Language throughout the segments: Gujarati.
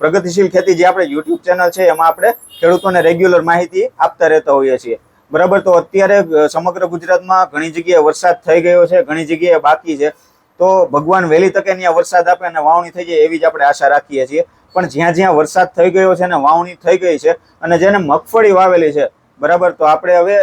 પ્રગતિશીલ ખેતી જે આપણે યુટ્યુબ ચેનલ છે એમાં આપણે ખેડૂતોને રેગ્યુલર માહિતી આપતા રહેતા હોઈએ છીએ, બરાબર। તો અત્યારે સમગ્ર ગુજરાતમાં ઘણી જગ્યાએ વરસાદ થઈ ગયો છે, ઘણી જગ્યાએ બાકી છે। તો ભગવાન વહેલી તકે ત્યાં વરસાદ આપે અને વાવણી થઈ જાય એવી જ આપણે આશા રાખીએ છીએ। પણ જ્યાં જ્યાં વરસાદ થઈ ગયો છે અને વાવણી થઈ ગઈ છે અને જેને મગફળી વાવેલી છે, બરાબર, તો આપણે હવે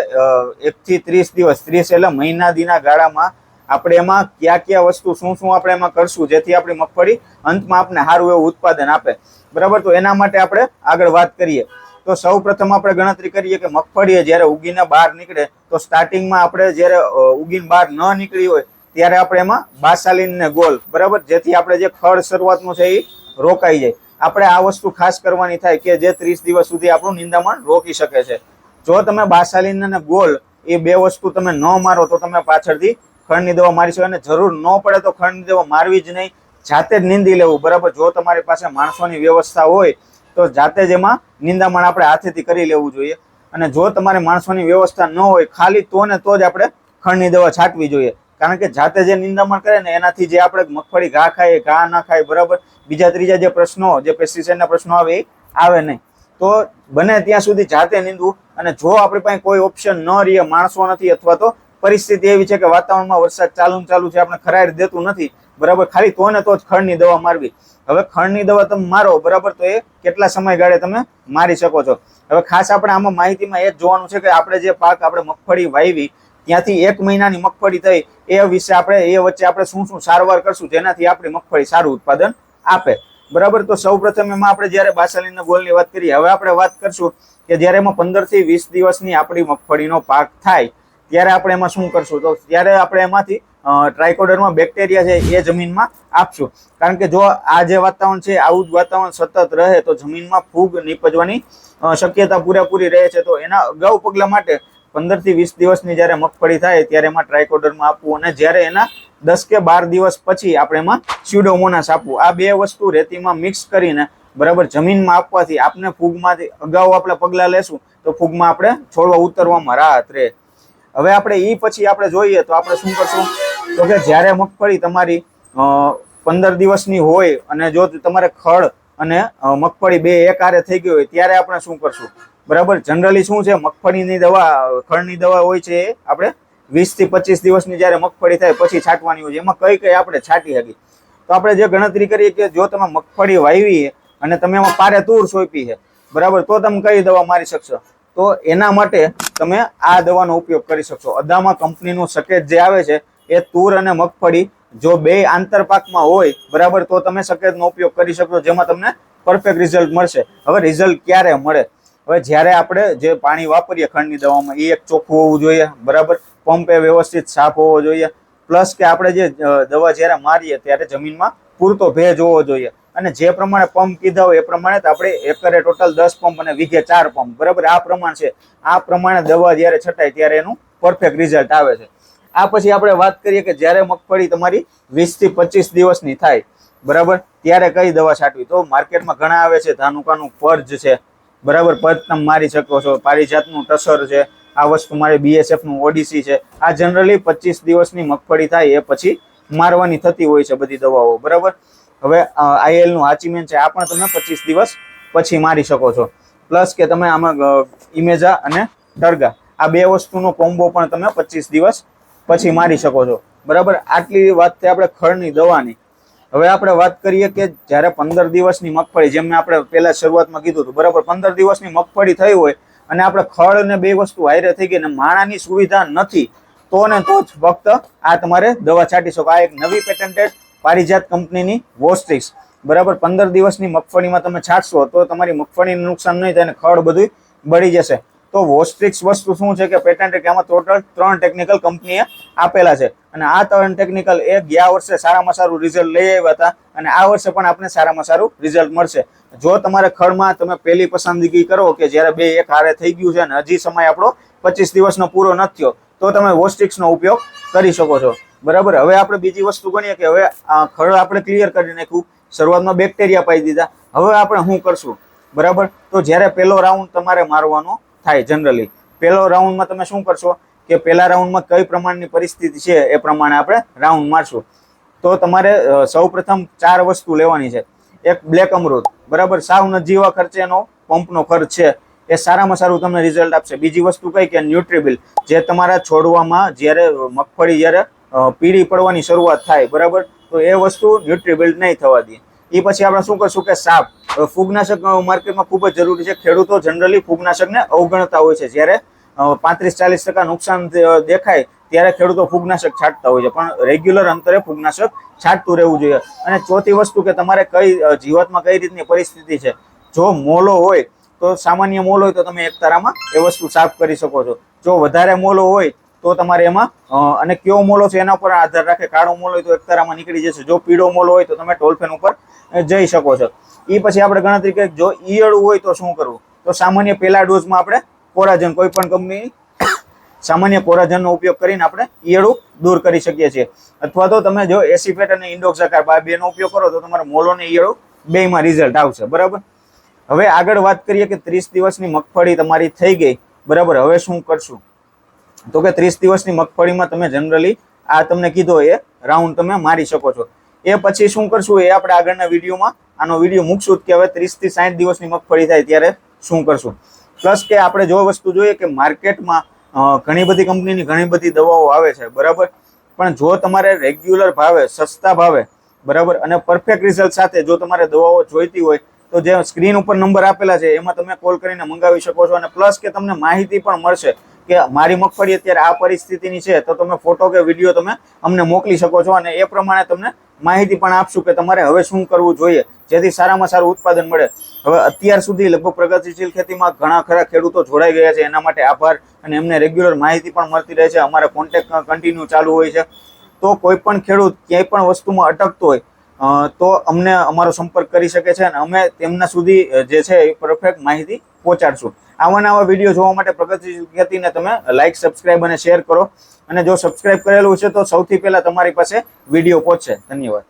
1 થી 30 દિવસ, 30 એટલે મહિના દીના ગાળામાં આપણે એમાં કયા વસ્તુ શું આપણે એમાં કરશું જેથી આપણી મગફળી અંતમાં આપણે સારું એવું ઉત્પાદન આપે, બરાબર। તો એના માટે આપણે આગળ વાત કરીએ તો સૌ પ્રથમ આપણે ગણતરી કરીએ કે મગફળી જ્યારે ઉગીને બહાર નીકળે તો સ્ટાર્ટિંગમાં આપણે જ્યારે ઉગીને બહાર ન નીકળી હોય ત્યારે આપણે એમાં બાસાલીન ને ગોલ, બરાબર, જેથી આપણે જે ખડ શરૂઆતનું છે એ રોકાઈ જાય। આપણે આ વસ્તુ ખાસ કરવાની થાય કે જે 30 દિવસ સુધી આપણું નિંદામણ રોકી શકે છે। જો તમે બાસાલીન અને ગોલ એ બે વસ્તુ તમે ન મારો તો તમે પાછળથી ખડની દવા મારી શકો, અને જરૂર ન પડે તો ખડની દવા મારવી જ નહીં, જાતે જ નીંદી લેવું, બરાબર। જો તમારી પાસે માણસોની વ્યવસ્થા હોય તો જાતે જ એમાં નિંદામણ આપણે હાથેથી કરી લેવું જોઈએ, અને જો તમારે માણસોની વ્યવસ્થા ન હોય ખાલી તો ને તો જ આપણે ખડની દવા છાંટવી જોઈએ, કારણ કે જાતે જે નિંદામણ કરે ને એનાથી જે આપણે મગફળી ઘા ખાય, ઘા ના ખાય, બરાબર, બીજા ત્રીજા જે પ્રશ્નો, જે પેસ્ટિસાઇડના પ્રશ્નો આવે એ આવે નહીં। તો બને ત્યાં સુધી જાતે નીંદવું, અને જો આપણી પાસે કોઈ ઓપ્શન ન રહે, માણસો નથી અથવા તો પરિસ્થિતિ એવી છે કે વાતાવરણમાં વરસાદ ચાલુ છે, આપણે ખરાડ દેતું નથી, બરાબર, ખાલી તો ને તો જ ખડની દવા મારવી। હવે ખડની દવા તમે મારો, બરાબર, તો એ કેટલા સમયગાળે તમે મારી શકો છો। હવે ખાસ આપણે આમાં માહિતીમાં એ જ જોવાનું છે કે આપણે જે પાક આપણે મગફળી વાવી ત્યાંથી 1 મહિનાની મગફળી થઈ એ વિશે આપણે એ વચ્ચે આપણે શું સારવાર કરશું જેનાથી આપણી મગફળી સારું ઉત્પાદન આપે, બરાબર। તો સૌ પ્રથમ એમાં આપણે જ્યારે બાસાલીન ગોળની વાત કરીએ, હવે આપણે વાત કરશું કે જ્યારે એમાં 15 થી 20 દિવસની આપણી મગફળીનો પાક થાય ત્યારે આપણે એમાં શું કરશું, તો ત્યારે આપણે એમાંથી ટ્રાયકોડર્મા બેક્ટેરિયા છે એ જમીનમાં આપશું, કારણ કે જો આ જે વાતાવરણ છે આવું જ વાતાવરણ સતત રહે તો જમીનમાં ફૂગ નીપજવાની શક્યતા પૂરેપૂરી રહે છે। તો એના અગાઉ પગલા માટે 15 થી 20 દિવસની જ્યારે મગફળી થાય ત્યારે એમાં ટ્રાયકોડર્મા આપવું, અને જ્યારે એના 10 કે 12 દિવસ પછી આપણે એમાં સ્યુડોમોનાસ આપવું। આ બે વસ્તુ રેતીમાં મિક્સ કરીને, બરાબર, જમીનમાં આપવાથી આપણે ફૂગમાંથી અગાઉ આપણે પગલા લેશું તો ફૂગમાં આપણે છોડવા ઉતરવામાં રાહત રહે। હવે આપણે એ પછી આપણે જોઈએ તો આપણે શું કરશું, તો કે જ્યારે મગફળી તમારી 15 દિવસની હોય અને જો તમારે ખડ અને મગફળી બે એકારે થઈ ગઈ હોય ત્યારે આપણે શું કરશું, બરાબર। જનરલી શું છે, મગફળીની દવા, ખડની દવા હોય છે એ આપણે 20 થી 25 દિવસની જ્યારે મગફળી થાય પછી છાંટવાની હોય છે। એમાં કઈ આપણે છાંટી શકીએ, તો આપણે જે ગણતરી કરીએ કે જો તમે મગફળી વાવી અને તમે એમાં પારે તૂર સોંપી છે, બરાબર, તો તમે કઈ દવા મારી શકશો, તો એના માટે તમે આ દવાનો ઉપયોગ કરી શકશો। અદામા કંપનીનું સકેજ જે આવે છે એ તૂર અને મગફળી જો બે આંતરપાકમાં હોય, બરાબર, તો તમે સકેજનો ઉપયોગ કરી શકશો, જેમાં તમને પરફેક્ટ રિઝલ્ટ મળશે। હવે રિઝલ્ટ ક્યારે મળે, હવે જ્યારે આપણે જે પાણી વાપરીએ ખડની દવામાં એ એક ચોખ્ખું હોવું જોઈએ, બરાબર, પંપ એ વ્યવસ્થિત સાફ હોવો જોઈએ, પ્લસ કે આપણે જે દવા જ્યારે મારીએ ત્યારે જમીનમાં પૂરતો ભેજ હોવો જોઈએ, અને જે પ્રમાણે પંપ કીધા હોય એ પ્રમાણે આપણે એકરે ટોટલ 10 પંપ અને વીઘે 4 પંપ, બરાબર, આ પ્રમાણ છે। આ પ્રમાણે દવા જ્યારે છટાય ત્યારે એનું પરફેક્ટ રિઝલ્ટ આવે છે। આ પછી આપણે વાત કરીએ કે જ્યારે મગફળી તમારી 20 થી 25 દિવસની થાય, બરાબર, ત્યારે કઈ દવા છાંટવી, તો માર્કેટમાં ઘણા આવે છે, ધાનુકાનું પર્જ છે, બરાબર, પર્જ તમે મારી શકો છો, પારિજાતનું ટસર છે, આ વસ્તુ મારી BSF નું ઓડીસી છે। આ જનરલી 25 દિવસની મગફળી થાય એ પછી મારવાની થતી હોય છે બધી દવાઓ, બરાબર। હવે IL નું હાચીમેન છે, આ પણ તમે 25 દિવસ પછી મારી શકો છો, પ્લસ કે તમે આમાં ઇમેજા અને ટર્ગા આ બે વસ્તુનો કોમ્બો પણ તમે 25 દિવસ પછી મારી શકો છો, બરાબર। આટલી વાત થઈ આપણે ખડની દવાની। હવે આપણે વાત કરીએ કે જ્યારે 15 દિવસની મગફળી, જેમ મેં આપણે પહેલા શરૂઆતમાં કીધું હતું, બરાબર, 15 દિવસની મગફળી થઈ હોય અને આપણે ખડ અને બે વસ્તુ હારે થઈ ગઈ ને માણાની સુવિધા નથી, તો ને તો જ ફક્ત આ તમારે દવા છાંટી શકો। આ એક નવી પેટન્ટેડ પારિજાત કંપનીની વોસ્ટ્રિક્સ, બરાબર, 15 દિવસની મગફળીમાં તમે છાંટશો તો તમારી મગફળીને નુકસાન નહીં થાય અને ખડ બધું બળી જશે। તો વોસ્ટ્રિક્સ વસ્તુ શું છે કે પેટન્ટ કે આમાં ટોટલ 3 ટેકનિકલ કંપનીએ આપેલા છે, અને આ 3 ટેકનિકલ એ ગયા વર્ષે સારામાં સારું રિઝલ્ટ લઈ આવ્યા હતા, અને આ વર્ષે પણ આપણે સારામાં સારું રિઝલ્ટ મળશે। જો તમારે ખડમાં તમે પહેલી પસંદગી કરો કે જ્યારે બે એક હારે થઈ ગયું છે અને હજી સમય આપણો 25 દિવસનો પૂરો નથી થયો, તો તમે વોસ્ટ્રિક્સનો ઉપયોગ કરી શકો છો, બરાબર। હવે આપણે બીજી વસ્તુ ગણીએ કે હવે ખડ આપણે ક્લિયર કરી નાખ્યું, શરૂઆતમાં બેક્ટેરિયા પાઈ દીધા, હવે આપણે શું કરશું, બરાબર। તો જ્યારે પહેલો રાઉન્ડ તમારે મારવાનો થાય, જનરલી પહેલો રાઉન્ડમાં તમે શું કરશો કે પહેલા રાઉન્ડમાં કઈ પ્રમાણની પરિસ્થિતિ છે એ પ્રમાણે આપણે રાઉન્ડ મારશું। તો તમારે સૌ પ્રથમ 4 વસ્તુ લેવાની છે। એક બ્લેક અમૃત, બરાબર, સાવ નજીવા ખર્ચે એનો પંપનો ખર્ચ છે, એ સારામાં સારું તમને રિઝલ્ટ આપશે. બીજી વસ્તુ કઈ કે ન્યુટ્રીબિલ, જે તમારા છોડવામાં જ્યારે મગફળી જ્યારે પીળી પડવાની શરૂઆત થાય, બરાબર, તો એ વસ્તુ ન્યુટ્રીબિલ નહીં થવા દે. એ પછી આપણે શું કરશું કે સાપ. ફૂગનાશક માર્કેટમાં ખૂબ જ જરૂરી છે. ખેડૂતો જનરલી ફૂગનાશકને અવગણતા હોય છે. જ્યારે 35-40% નુકસાન દેખાય ત્યારે ખેડૂતો ફૂગનાશક છાંટતા હોય છે, પણ રેગ્યુલર અંતરે ફૂગનાશક છાંટતું રહેવું જોઈએ. અને ચોથી વસ્તુ કે તમારે કઈ જીવાતમાં કઈ રીતની પરિસ્થિતિ છે. જો મોલો હોય તો સામાન્ય મોલ હોય તો તમે એક તારામાં એ વસ્તુ સાફ કરી શકો છો. જો વધારે મોલો હોય તો તમારે એમાં અને કયો મોલો છે એના પર આધાર રાખે. કાળો મોલો હોય તો એક તારામાં નીકળી જશે. જો પીળો મોલો હોય તો તમે ટોલફેન ઉપર જઈ શકો છો. એ પછી આપણે ગણતરી કરીએ, જો ઈયળું હોય તો શું કરવું? તો સામાન્ય પહેલા ડોઝમાં આપણે કોરાજન, કોઈ પણ કંપની સામાન્ય કોરાજનનો ઉપયોગ કરીને આપણે ઈયળું દૂર કરી શકીએ છીએ. અથવા તો તમે જો એસિફેટ અને ઇન્ડોક્સાકાર આ બેનો ઉપયોગ કરો તો તમારે મોલો ને ઈયળું બેયમાં રિઝલ્ટ આવશે, બરાબર. હવે આગળ વાત કરીએ કે 30 દિવસની મગફળી તમારી થઈ ગઈ, બરાબર, હવે શું કરશું? તો કે 30 દિવસની મગફળીમાં તમે જનરલી આ તમને કીધો એ રાઉન્ડ તમે મારી શકો છો. એ પછી શું કરશું એ આપણે આગળના વિડીયોમાં આનો વિડીયો મૂકશું કે હવે 30 થી 60 દિવસની મગફળી થાય ત્યારે શું કરશું. પ્લસ કે આપણે જો વસ્તુ જોઈએ કે માર્કેટમાં ઘણી બધી કંપનીની ઘણી બધી દવાઓ આવે છે, બરાબર, પણ જો તમારે રેગ્યુલર ભાવે, સસ્તા ભાવે, બરાબર, અને પરફેક્ટ રિઝલ્ટ સાથે જો તમારે દવાઓ જોઈતી હોય તો જે સ્ક્રીન ઉપર નંબર આપેલા છે એમાં તમે કોલ કરીને મંગાવી શકો છો. અને પ્લસ કે તમને માહિતી પણ મળશે કે મારી મગફળી અત્યારે આ પરિસ્થિતિની છે, તો તમે ફોટો કે વિડીયો તમે અમને મોકલી શકો છો અને એ પ્રમાણે તમને માહિતી પણ આપશું કે તમારે હવે શું કરવું જોઈએ જેથી સારામાં સારું ઉત્પાદન મળે. હવે અત્યાર સુધી લગભગ પ્રગતિશીલ ખેતીમાં ઘણા ખરા ખેડૂતો જોડાઈ ગયા છે, એના માટે આભાર. અને એમને રેગ્યુલર માહિતી પણ મળતી રહે છે. અમારા કોન્ટેક્ટ કન્ટિન્યુ ચાલુ હોય છે. તો કોઈ પણ ખેડૂત ક્યાંય પણ વસ્તુમાં અટકતો હોય તો અમને અમારો સંપર્ક કરી શકે છે અને અમે તેમના સુધી જે છે એ પરફેક્ટ માહિતી પહોંચાડશું. આવા નવા વિડીયો જોવા માટે પ્રગતિશીલ ખેતીને તમે લાઇક, સબસ્ક્રાઇબ અને શેર કરો. અને જો સબસ્ક્રાઇબ કરેલું છે તો સૌથી પહેલા તમારી પાસે વિડીયો પહોંચશે. ધન્યવાદ.